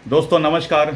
दोस्तों नमस्कार।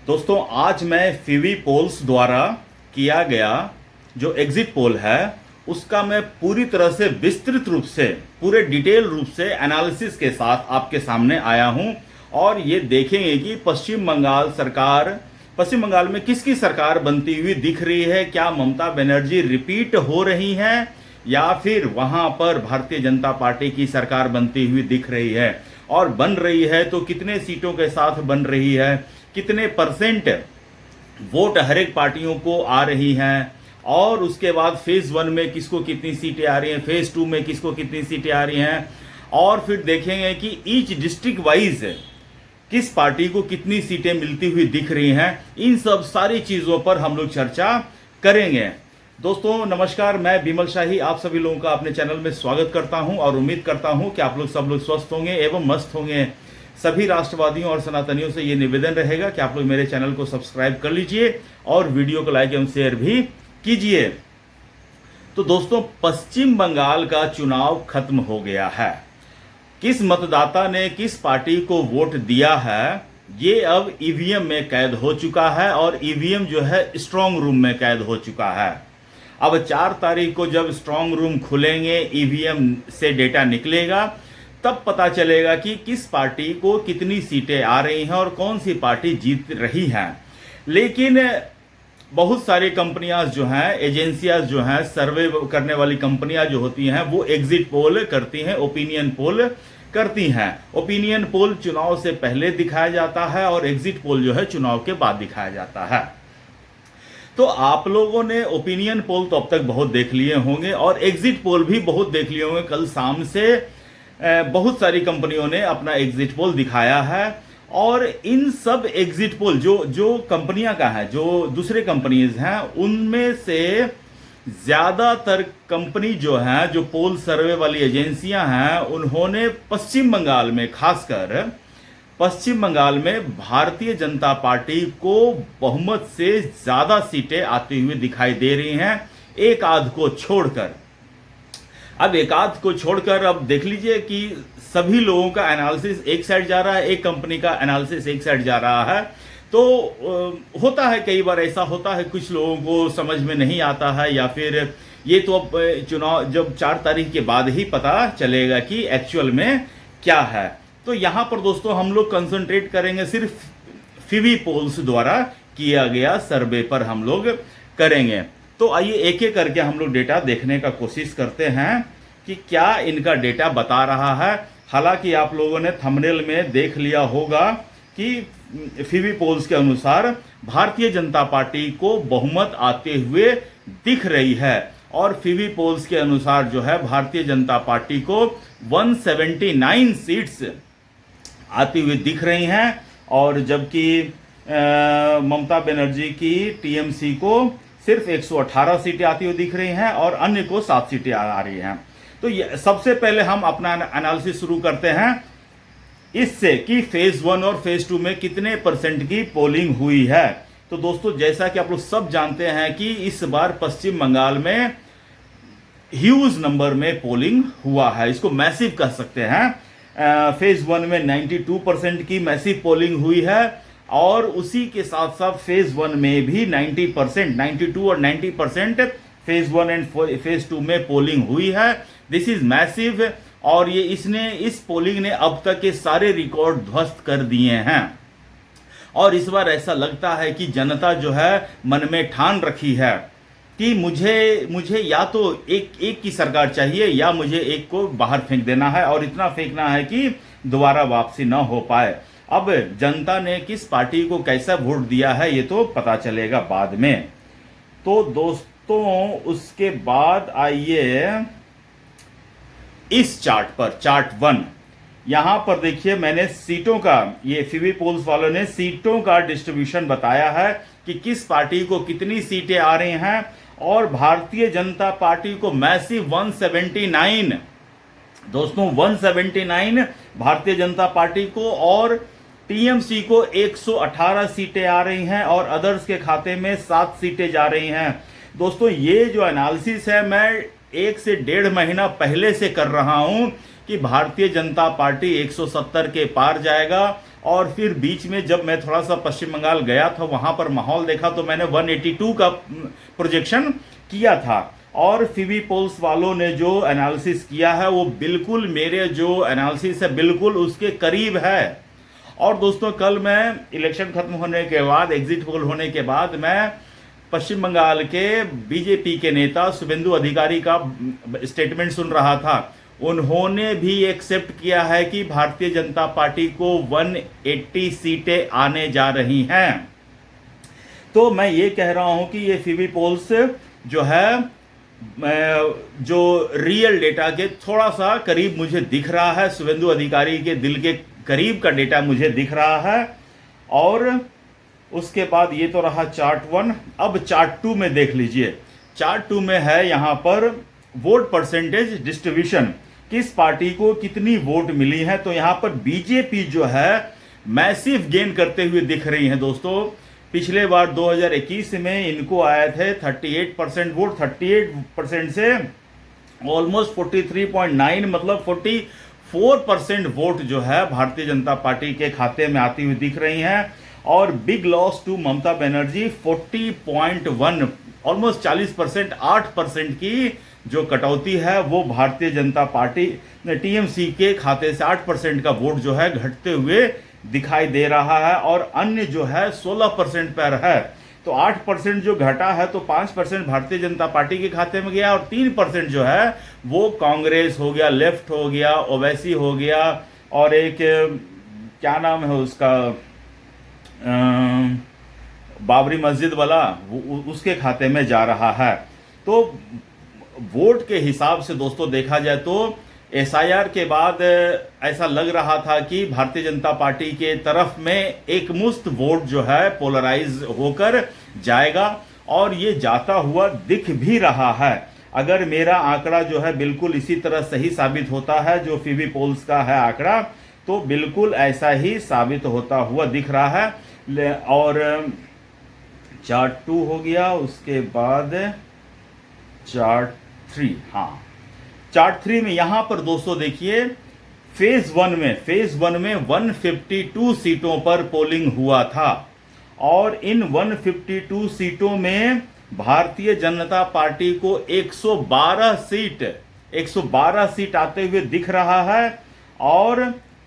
दोस्तों आज मैं फीवी पोल्स द्वारा किया गया जो एग्जिट पोल है उसका मैं पूरी तरह से विस्तृत रूप से पूरे डिटेल रूप से एनालिसिस के साथ आपके सामने आया हूं और ये देखेंगे कि पश्चिम बंगाल में किसकी सरकार बनती हुई दिख रही है। क्या ममता बनर्जी रिपीट हो रही हैं या फिर वहां पर भारतीय जनता पार्टी की सरकार बनती हुई दिख रही है, और बन रही है तो कितने सीटों के साथ बन रही है, कितने परसेंट वोट हर एक पार्टियों को आ रही हैं, और उसके बाद फेज 1 में किसको कितनी सीटें आ रही हैं, फेज 2 में किसको कितनी सीटें आ रही हैं, और फिर देखेंगे कि ईच डिस्ट्रिक्ट वाइज किस पार्टी को कितनी सीटें मिलती हुई दिख रही हैं। इन सब सारी चीजों पर हम लोग चर्चा करेंगे। दोस्तों नमस्कार, मैं बिमल शाही आप सभी लोगों का अपने चैनल में स्वागत करता हूं और उम्मीद करता हूं कि आप लोग सब लोग स्वस्थ होंगे एवं मस्त होंगे। सभी राष्ट्रवादियों और सनातनियों से ये निवेदन रहेगा कि आप लोग मेरे चैनल को सब्सक्राइब कर लीजिए और वीडियो को लाइक एवं शेयर भी कीजिए। तो दोस्तों पश्चिम बंगाल का चुनाव खत्म हो गया है। किस मतदाता ने किस पार्टी को वोट दिया है ये अब ईवीएम में कैद हो चुका है, और ईवीएम जो है स्ट्रांग रूम में कैद हो चुका है। अब 4 तारीख को जब स्ट्रांग रूम खुलेंगे, ईवीएम से डेटा निकलेगा, तब पता चलेगा कि किस पार्टी को कितनी सीटें आ रही हैं और कौन सी पार्टी जीत रही है। लेकिन बहुत सारी कंपनियां जो हैं, एजेंसियां जो हैं, सर्वे करने वाली कंपनियां जो होती हैं वो एग्जिट पोल करती हैं, ओपिनियन पोल करती हैं। ओपिनियन पोल चुनाव से पहले दिखाया जाता है और एग्जिट पोल जो है चुनाव के बाद दिखाया जाता है। तो आप लोगों ने ओपिनियन पोल तो अब तक बहुत देख लिए होंगे और एग्जिट पोल भी बहुत देख लिए होंगे। कल शाम से बहुत सारी कंपनियों ने अपना एग्जिट पोल दिखाया है, और इन सब एग्जिट पोल जो कंपनियां का है, जो दूसरे कंपनीज हैं, उनमें से ज्यादातर कंपनी जो है, जो पोल सर्वे वाली एजेंसियां हैं, उन्होंने पश्चिम बंगाल में, खासकर पश्चिम बंगाल में भारतीय जनता पार्टी को बहुमत से ज्यादा सीटें आती हुई दिखाई दे रही हैं, एक आध को छोड़कर। अब एक आध को छोड़कर अब देख लीजिए कि सभी लोगों का एनालिसिस एक साइड जा रहा है, एक कंपनी का एनालिसिस एक साइड जा रहा है। तो होता है, कई बार ऐसा होता है, कुछ लोगों को समझ में नहीं आता है, या फिर ये तो अब चुनाव जब 4 तारीख के बाद ही पता चलेगा कि एक्चुअल में क्या है। तो यहां पर दोस्तों हम लोग कंसंट्रेट करेंगे सिर्फ फीवी पोल्स द्वारा किया गया सर्वे पर हम लोग करेंगे। तो आइए एक एक करके हम लोग डेटा देखने का कोशिश करते हैं कि क्या इनका डेटा बता रहा है। हालांकि आप लोगों ने थंबनेल में देख लिया होगा कि फीवी पोल्स के अनुसार भारतीय जनता पार्टी को बहुमत आते हुए दिख रही है, और फीवी पोल्स के अनुसार जो है भारतीय जनता पार्टी को 179 सीट्स आती हुई दिख रही हैं, और जबकि ममता बनर्जी की टीएमसी को सिर्फ 118 सीटें आती हुई दिख रही हैं और अन्य को 7 सीटें आ रही हैं। तो सबसे पहले हम अपना एनालिसिस शुरू करते हैं इससे कि फेज 1 और फेज 2 में कितने परसेंट की पोलिंग हुई है। तो दोस्तों जैसा कि आप लोग सब जानते हैं कि इस बार पश्चिम बंगाल में ह्यूज नंबर में पोलिंग हुआ है, इसको मैसिव कह सकते हैं। फेज 1 में 92% की मैसिव पोलिंग हुई है, और उसी के साथ साथ फेज 1 में भी 90%, 92 और 90% फेज 1 एंड फेज 2 में पोलिंग हुई है। दिस इज मैसिव, और ये इस पोलिंग ने अब तक के सारे रिकॉर्ड ध्वस्त कर दिए हैं। और इस बार ऐसा लगता है कि जनता जो है मन में ठान रखी है कि मुझे या तो एक की सरकार चाहिए, या मुझे एक को बाहर फेंक देना है, और इतना फेंकना है कि दोबारा वापसी ना हो पाए। अब जनता ने किस पार्टी को कैसा वोट दिया है ये तो पता चलेगा बाद में। तो दोस्तों उसके बाद आइए इस चार्ट पर, चार्ट 1, यहां पर देखिए मैंने सीटों का, ये फीवी पोल्स वालों ने सीटों का डिस्ट्रीब्यूशन बताया है कि किस पार्टी को कितनी सीटें आ रही हैं, और भारतीय जनता पार्टी को मैसिव 179, दोस्तों 179 भारतीय जनता पार्टी को, और टीएमसी को 118 सीटें आ रही हैं, और अदर्स के खाते में 7 सीटें जा रही हैं। दोस्तों ये जो एनालिसिस है मैं 1 से 1.5 महीना पहले से कर रहा हूं, कि भारतीय जनता पार्टी 170 के पार जाएगा। और फिर बीच में जब मैं थोड़ा सा पश्चिम बंगाल गया था, वहां पर माहौल देखा तो मैंने 182 का प्रोजेक्शन किया था। और फिवी पोल्स वालों ने जो एनालिसिस किया है वो बिल्कुल मेरे जो एनालिसिस है बिल्कुल उसके करीब है। और दोस्तों कल मैं इलेक्शन खत्म होने के बाद, एग्जिट पोल होने के बाद, मैं पश्चिम बंगाल के बीजेपी के नेता शुभेंदु अधिकारी का स्टेटमेंट सुन रहा था। उन्होंने भी एक्सेप्ट किया है कि भारतीय जनता पार्टी को 180 सीटें आने जा रही हैं। तो मैं ये कह रहा हूं कि ये फिवी पोल्स जो है, जो रियल डेटा के थोड़ा सा करीब मुझे दिख रहा है, शुभेंदु अधिकारी के दिल के करीब का डेटा मुझे दिख रहा है। और उसके बाद ये तो रहा चार्ट 1। अब चार्ट 2 में देख लीजिए। चार्ट 2 में है यहां पर वोट परसेंटेज डिस्ट्रीब्यूशन, किस पार्टी को कितनी वोट मिली है। तो यहां पर बीजेपी जो है मैसिव गेन करते हुए दिख रही है दोस्तों। पिछले बार 2021 में इनको आए थे 38% वोट, 38% से ऑलमोस्ट 43.9 मतलब 44% वोट जो है भारतीय जनता पार्टी के खाते में आती हुई दिख रही हैं। और big loss to Mamata Banerjee 40.1, almost 40%, 8% की जो कटौती है वो भारतीय जनता पार्टी टीएमसी के खाते से 8% का वोट जो है घटते हुए दिखाई दे रहा है। और अन्य जो है 16% पर है। तो 8% जो घटा है तो 5% भारतीय जनता पार्टी के खाते में गया और 3% जो है वो कांग्रेस हो गया, लेफ्ट हो गया, ओवैसी हो गया, और एक क्या नाम है उसका, बाबरी मस्जिद वाला, उसके खाते में जा रहा है। तो वोट के हिसाब से दोस्तों देखा जाए तो एसआईआर के बाद ऐसा लग रहा था कि भारतीय जनता पार्टी के तरफ में एक मुश्त वोट जो है पोलराइज होकर जाएगा, और ये जाता हुआ दिख भी रहा है। अगर मेरा आंकड़ा जो है बिल्कुल इसी तरह सही साबित होता है, जो फिवी पोल्स का है आंकड़ा, तो बिल्कुल ऐसा ही साबित होता हुआ दिख रहा है। और चार्ट 2 हो गया, उसके बाद चार्ट 3। हाँ, चार्ट 3 में यहां पर दोस्तों देखिए फेज 1 में 152 सीटों पर पोलिंग हुआ था। और इन 152 सीटों में भारतीय जनता पार्टी को 112 सीट आते हुए दिख रहा है। और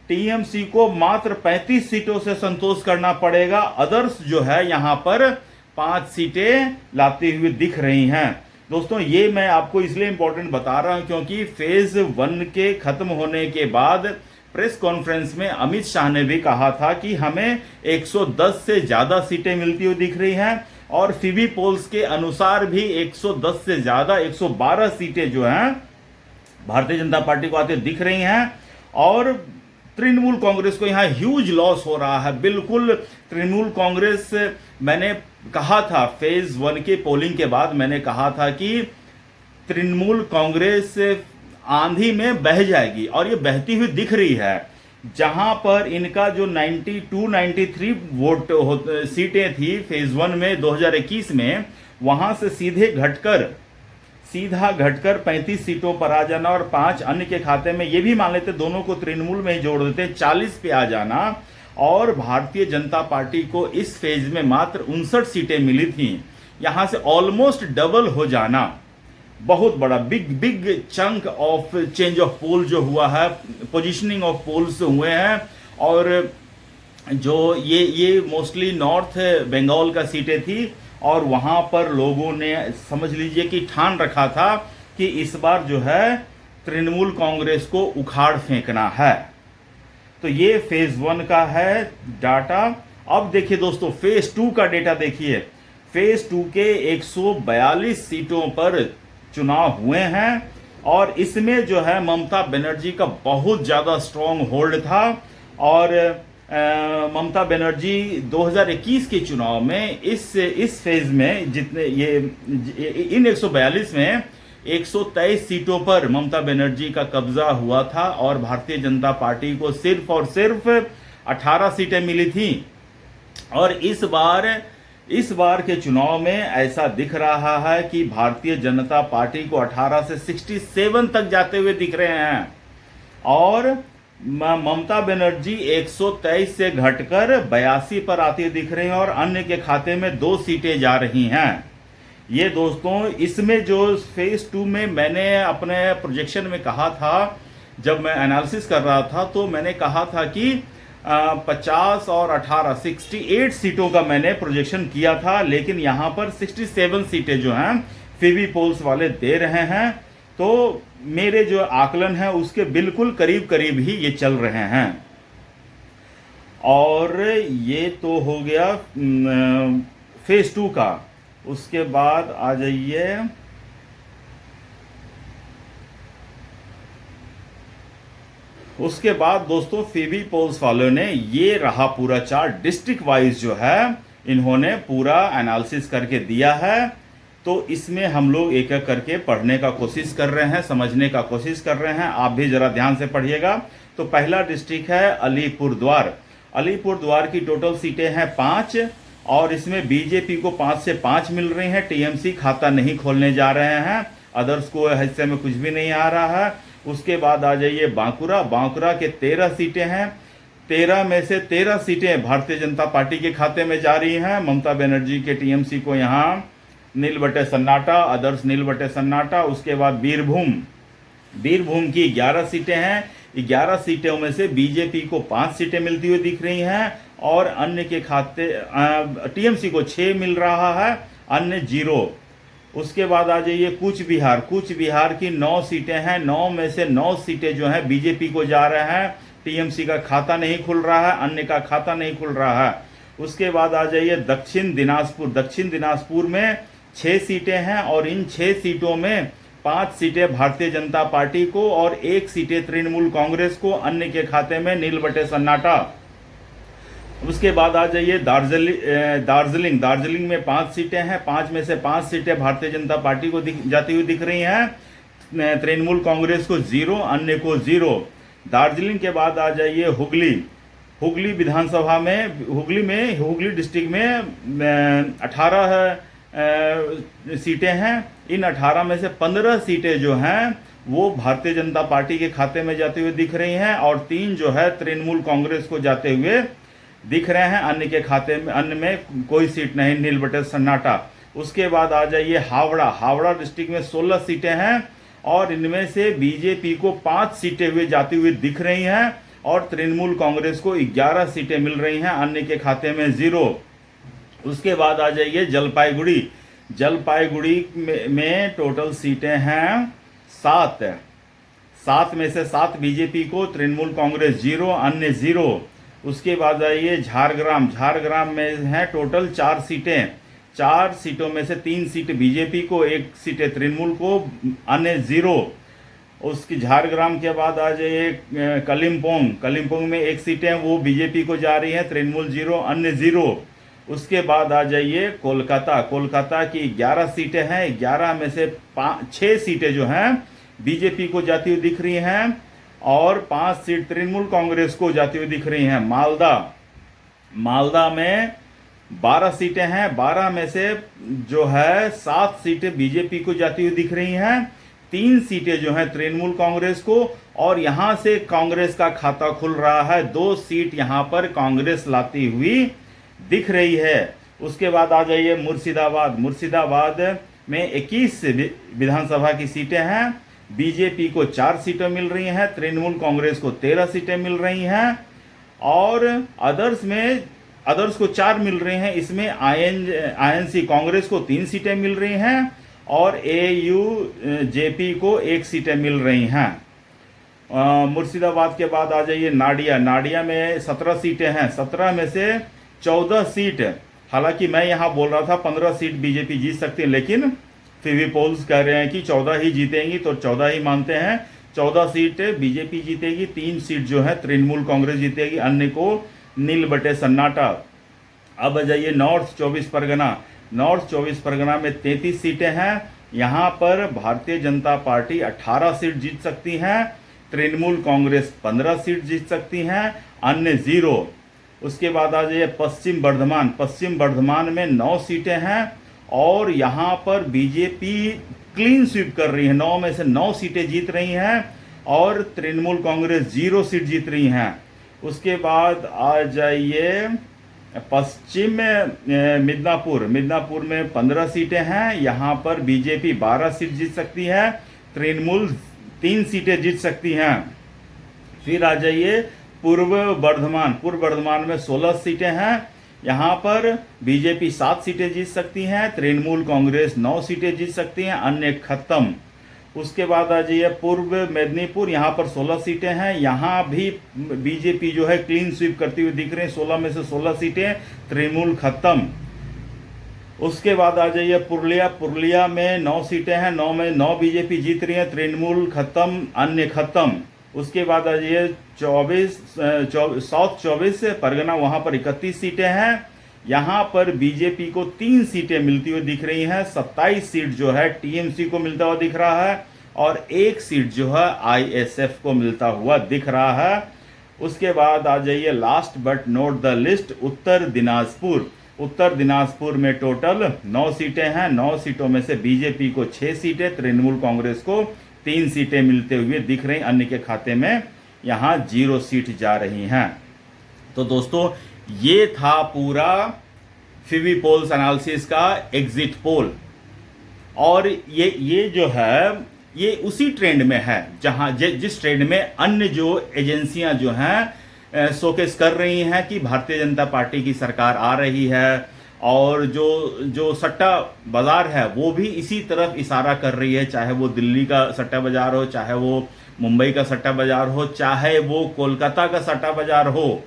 टीएमसी को मात्र 35 सीटों से संतोष करना पड़ेगा। अदर्स जो है यहां पर 5 सीटें लाती हुई दिख रही हैं। दोस्तों ये मैं आपको इसलिए इंपॉर्टेंट बता रहा हूं क्योंकि फेज 1 के खत्म होने के बाद प्रेस कॉन्फ्रेंस में अमित शाह ने भी कहा था कि हमें 110 से ज्यादा सीटें मिलती हुई दिख रही हैं। और फिवी पोल्स के अनुसार भी 110 से ज्यादा 112 सीटें जो हैं भारतीय जनता पार्टी को आते दिख रही हैं। और तृणमूल कांग्रेस को यहां ह्यूज लॉस हो रहा है। बिल्कुल तृणमूल कांग्रेस, मैंने कहा था फेज 1 के पोलिंग के बाद, मैंने कहा था कि तृणमूल कांग्रेस आंधी में बह जाएगी, और ये बहती हुई दिख रही है। जहां पर इनका जो 92-93 वोट सीटें थी फेज 1 में 2021 में, वहां से सीधा घटकर 35 सीटों पर आ जाना और 5 अन्य के खाते में, ये भी मान लेते दोनों को तृणमूल में ही जोड़ देते, 40 पे आ जाना। और भारतीय जनता पार्टी को इस फेज में मात्र 59 सीटें मिली थी। यहां से ऑलमोस्ट डबल हो जाना, बहुत बड़ा big chunk of change of poll जो हुआ है, पोजीशनिंग ऑफ पोल्स हुए हैं। और जो ये मोस्टली नॉर्थ बंगाल का सीटें थी, और वहां पर लोगों ने समझ लीजिए कि ठान रखा था कि इस बार जो है तृणमूल कांग्रेस को उखाड़ फेंकना है। तो ये फेज 1 का है डाटा। अब देखिए दोस्तों फेज 2 का डेटा देखिए। फेज 2 के 142 सीटों पर चुनाव हुए हैं, और इसमें जो है ममता बनर्जी का बहुत ज्यादा स्ट्रांग होल्ड था। और ममता बनर्जी 2021 के चुनाव में इस फेज में जितने इन 142 में 123 सीटों पर ममता बनर्जी का कब्जा हुआ था, और भारतीय जनता पार्टी को सिर्फ और सिर्फ 18 सीटें मिली थी। और इस बार के चुनाव में ऐसा दिख रहा है कि भारतीय जनता पार्टी को 18 से 67 तक जाते हुए दिख रहे हैं। और ममता बनर्जी 123 से घटकर 82 पर आती दिख रही हैं और अन्य के खाते में 2 सीटें जा रही हैं। ये दोस्तों, इसमें जो फेज 2 में मैंने अपने प्रोजेक्शन में कहा था, जब मैं एनालिसिस कर रहा था तो मैंने कहा था कि 50 और 18 68 सीटों का मैंने प्रोजेक्शन किया था, लेकिन यहाँ पर 67 सीटें जो हैं फीवी पोल्स वाले दे रहे हैं। तो मेरे जो आकलन है उसके बिल्कुल करीब करीब ही ये चल रहे हैं। और ये तो हो गया फेज 2 का। उसके बाद आ जाइए उसके बाद दोस्तों फीवी पोल्स वालों ने ये रहा पूरा चार्ट, डिस्ट्रिक्ट वाइज जो है इन्होंने पूरा एनालिसिस करके दिया है। तो इसमें हम लोग एक एक करके पढ़ने का कोशिश कर रहे हैं, समझने का कोशिश कर रहे हैं। आप भी जरा ध्यान से पढ़िएगा। तो पहला डिस्ट्रिक्ट है अलीपुरद्वार। अलीपुरद्वार की टोटल सीटें हैं 5 और इसमें बीजेपी को 5 से 5 मिल रही हैं। टीएमसी खाता नहीं खोलने जा रहे हैं, अदर्स को हिस्से में कुछ भी नहीं आ रहा है। उसके बाद आ जाइए बांकुरा। बांकुरा के 13 सीटें हैं। 13 में से 13 सीटें भारतीय जनता पार्टी के खाते में जा रही हैं। ममता बनर्जी के टीएमसी को यहाँ नील बटे सन्नाटा, अदर्स नील बटे सन्नाटा। उसके बाद बीरभूम। बीरभूम की 11 सीटें हैं। 11 सीटों में से बीजेपी को 5 सीटें मिलती हुई दिख रही हैं और अन्य के खाते टीएमसी को 6 मिल रहा है, अन्य 0। उसके बाद आ जाइए कूच बिहार। कूच बिहार की 9 सीटें हैं। 9 में से 9 सीटें जो हैं बीजेपी को जा रहे हैं। टीएमसी का खाता नहीं खुल रहा है, अन्य का खाता नहीं खुल रहा है। उसके बाद आ जाइए दक्षिण दिनाजपुर। दक्षिण दिनाजपुर में 6 सीटें हैं और इन 6 सीटों में 5 सीटें भारतीय जनता पार्टी को और 1 सीटें तृणमूल कांग्रेस को, अन्य के खाते में नील बटे सन्नाटा। उसके बाद आ जाइए दार्जिलिंग। दार्जिलिंग में 5 सीटें हैं। 5 में से 5 सीटें भारतीय जनता पार्टी को जाती हुई दिख रही हैं। तृणमूल कांग्रेस को 0, अन्य को 0। दार्जिलिंग के बाद आ जाइए हुगली। हुगली विधानसभा में हुगली डिस्ट्रिक्ट में 18 सीटें हैं। इन 18 में से 15 सीटें जो हैं वो भारतीय जनता पार्टी के खाते में जाते हुए दिख रही हैं और 3 जो है तृणमूल कांग्रेस को जाते हुए दिख रहे हैं। अन्य के खाते में, अन्य में कोई सीट नहीं, नील बटे सन्नाटा। उसके बाद आ जाइए हावड़ा। हावड़ा डिस्ट्रिक्ट में 16 सीटें हैं और इनमें से बीजेपी को 5 सीटें हुए जाती हुई दिख रही हैं और तृणमूल कांग्रेस को 11 सीटें मिल रही हैं, अन्य के खाते में 0। उसके बाद आ जाइए जलपाईगुड़ी। जलपाईगुड़ी में टोटल सीटें हैं 7। 7 में से 7 बीजेपी को, तृणमूल कांग्रेस 0, अन्य 0। उसके बाद आइए झारग्राम। झारग्राम में है टोटल 4 सीटें। 4 सीटों में से 3 सीट बीजेपी को, 1 सीट तृणमूल को, अन्य 0। उसकी झारग्राम के बाद आ जाइए कलिम्पोंग। कलिम्पोंग में 1 सीटें वो बीजेपी को जा रही हैं, तृणमूल 0, अन्य 0। उसके बाद आ जाइए कोलकाता। कोलकाता की 11 सीटें हैं। 11 में से 6 सीटें जो हैं बीजेपी को जाती हुई दिख रही हैं और 5 सीट तृणमूल कांग्रेस को जाती हुई दिख रही हैं। मालदा। मालदा में 12 सीटें हैं। 12 में से जो है 7 सीटें बीजेपी को जाती हुई दिख रही हैं, 3 सीटें जो हैं तृणमूल कांग्रेस को और यहां से कांग्रेस का खाता खुल रहा है। 2 सीट यहां पर कांग्रेस लाती हुई दिख रही है। उसके बाद आ जाइए मुर्शिदाबाद। मुर्शिदाबाद में 21 विधानसभा की सीटें हैं। बीजेपी को 4 सीटें मिल रही हैं, तृणमूल कांग्रेस को 13 सीटें मिल रही हैं और अदर्स को 4 मिल रही हैं। इसमें आईएनसी कांग्रेस को 3 सीटें मिल रही हैं और एयूजेपी को 1 सीटें मिल रही हैं। मुर्शिदाबाद के बाद आ जाइए नाडिया। नाडिया में 17 सीटें हैं। 17 में से 14 सीट, हालांकि मैं यहाँ बोल रहा था 15 सीट बीजेपी जीत सकती है, लेकिन फीवी पोल्स कह रहे हैं कि 14 ही जीतेंगी, तो 14 ही मानते हैं। 14 सीट बीजेपी जीतेगी, 3 सीट जो है तृणमूल कांग्रेस जीतेगी, अन्य को नील बटे सन्नाटा। अब आ जाइए नॉर्थ 24 परगना। नॉर्थ 24 परगना में 33 सीटें हैं। यहाँ पर भारतीय जनता पार्टी 18 सीट जीत सकती हैं, तृणमूल कांग्रेस 15 सीट जीत सकती हैं, अन्य 0। उसके बाद आ जाइए पश्चिम बर्धमान। पश्चिम बर्धमान में 9 सीटें हैं और यहाँ पर बीजेपी क्लीन स्वीप कर रही है। 9 में से 9 सीटें जीत रही हैं, और तृणमूल कांग्रेस 0 सीट जीत रही हैं। उसके बाद आ जाइए पश्चिम मिदनापुर में 15 सीटें हैं, यहाँ पर बीजेपी 12 सीट जीत सकती है, तृणमूल 3 सीटें जीत सकती हैं। फिर आ जाइए पूर्व बर्धमान में 16 सीटें हैं, यहाँ पर बीजेपी 7 सीटें जीत सकती हैं, तृणमूल कांग्रेस 9 सीटें जीत सकती हैं, अन्य खत्म। उसके बाद आ जाइए पूर्व मेदिनीपुर, यहाँ पर 16 सीटें हैं, यहाँ भी बीजेपी जो है क्लीन स्वीप करती हुई दिख रही है, 16 में से 16 सीटें, तृणमूल खत्म। उसके बाद आ जाइए पुरुलिया में 9 सीटें हैं, 9 में 9 बीजेपी जीत रही है, तृणमूल खत्म, अन्य खत्म। उसके बाद आ जाइए साउथ 24 परगना, वहां पर 31 सीटें हैं, यहाँ पर बीजेपी को 3 सीटें मिलती हुई दिख रही हैं, 27 सीट जो है टीएमसी को मिलता हुआ दिख रहा है और 1 सीट जो है आईएसएफ को मिलता हुआ दिख रहा है। उसके बाद आ जाइए last but not the least Uttar Dinajpur में टोटल 9 सीटें हैं, 9 सीटों में से बीजेपी को 6 सीटें, तृणमूल कांग्रेस को 3 सीटें मिलते हुए दिख रही, अन्य के खाते में यहाँ 0 सीट जा रही हैं। तो दोस्तों ये था पूरा फिवी पोल्स एनालिसिस का एग्जिट पोल, और ये जो है ये उसी ट्रेंड में है जहां जिस ट्रेंड में अन्य जो एजेंसियां जो हैं शोकेस कर रही हैं कि भारतीय जनता पार्टी की सरकार आ रही है, और जो सट्टा बाजार है वो भी इसी तरफ इशारा कर रही है, चाहे वो दिल्ली का सट्टा बाजार हो, चाहे वो मुंबई का सट्टा बाजार हो, चाहे वो कोलकाता का सट्टा बाजार हो,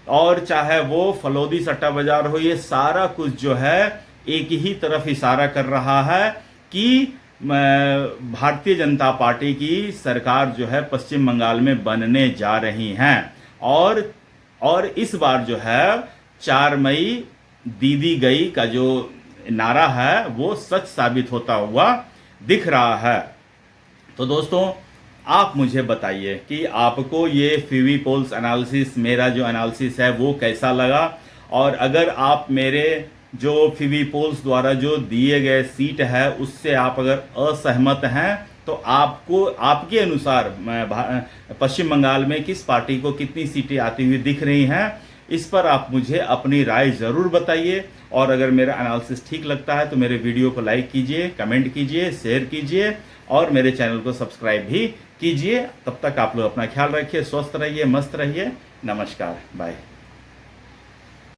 और चाहे वो फलोदी सट्टा बाजार हो, ये सारा कुछ जो है एक ही तरफ इशारा कर रहा है कि भारतीय जनता पार्टी की सरकार जो है पश्चिम बंगाल में बनने जा रही हैं, और इस बार जो है 4 मई दीदी गई का जो नारा है वो सच साबित होता हुआ दिख रहा है। तो दोस्तों आप मुझे बताइए कि आपको ये फिवी पोल्स एनालिसिस, मेरा जो एनालिसिस है वो कैसा लगा, और अगर आप मेरे जो फिवी पोल्स द्वारा जो दिए गए सीट है उससे आप अगर असहमत हैं तो आपको आपके अनुसार पश्चिम बंगाल में किस पार्टी को कितनी सीटें आती हुई दिख रही हैं, इस पर आप मुझे अपनी राय ज़रूर बताइए। और अगर मेरा एनालिसिस ठीक लगता है तो मेरे वीडियो को लाइक कीजिए, कमेंट कीजिए, शेयर कीजिए और मेरे चैनल को सब्सक्राइब भी कीजिए। तब तक आप लोग अपना ख्याल रखिए, स्वस्थ रहिए, मस्त रहिए। नमस्कार, बाय।